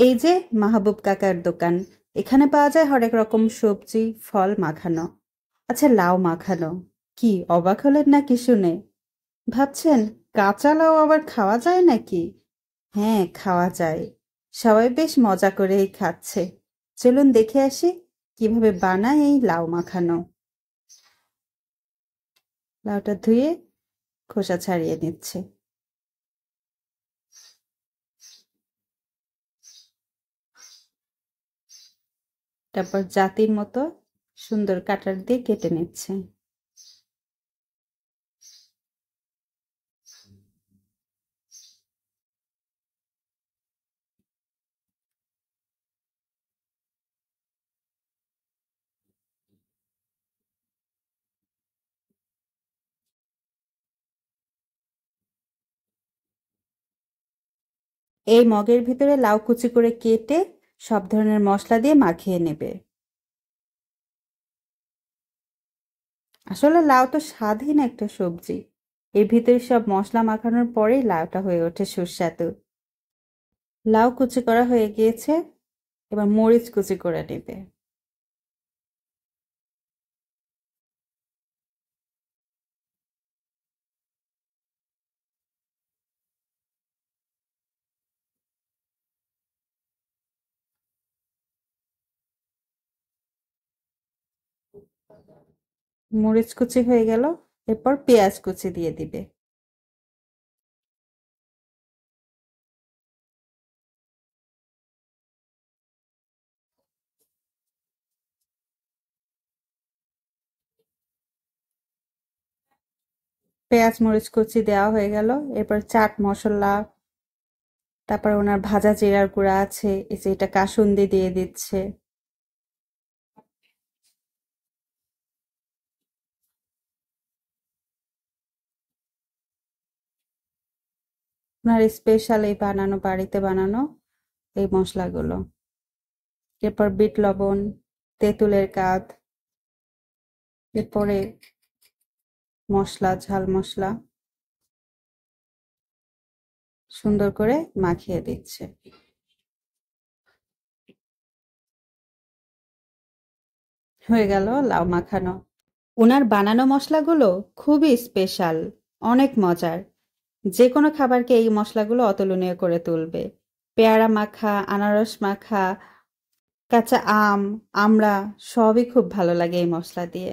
এই যে মাহবুব কাকার দোকান। এখানে পাওয়া যায় হরেক রকম সবজি, ফল মাখানো। আচ্ছা, লাউ মাখানো। কি অবাক হলেন নাকি শুনে? ভাবছেন কাঁচা লাউ আবার খাওয়া যায় নাকি? হ্যাঁ, খাওয়া যায়। সবাই বেশ মজা করেই খাচ্ছে। চলুন দেখে আসি কিভাবে বানায় এই লাউ মাখানো। লাউটা ধুয়ে খোসা ছাড়িয়ে নিচ্ছে। তারপর জাতির মতো সুন্দর কাটার দিয়ে কেটে নিচ্ছে। এই মগের ভিতরে লাউ কুচি করে কেটে সব ধরনের মশলা দিয়ে মাখিয়ে নেবে। আসলে লাউ তো স্বাধীন একটা সবজি। এর ভিতরে সব মশলা মাখানোর পরেই লাউটা হয়ে ওঠে সুস্বাদু। লাউ কুচি করা হয়ে গিয়েছে, এবার মরিচ কুচি করে নেবে। মরিচ কুচি হয়ে গেল, এরপর পেঁয়াজ কুচি দিয়ে দিবে। পেঁয়াজ মরিচ কুচি দেওয়া হয়ে গেল, এরপর চাট মশলা, তারপর ওনার ভাজা জিরার গুঁড়া আছে, এই যে এটা কাসুন্দি দিয়ে দিচ্ছে। ওনার স্পেশাল এই বানানো, বাড়িতে বানানো এই মশলাগুলো। এরপর বিট লবণ, তেঁতুলের কাঠ, এরপরে মশলা, ঝাল মশলা সুন্দর করে মাখিয়ে দিচ্ছে। হয়ে গেল লাউ মাখানো। ওনার বানানো মশলাগুলো খুবই স্পেশাল, অনেক মজার। যে কোনো খাবারকে এই মশলাগুলো অতুলনীয় করে তুলবে। পেয়ারা মাখা, আনারস মাখা, কাঁচা আম, আমড়া সবই খুব ভালো লাগে এই মশলা দিয়ে।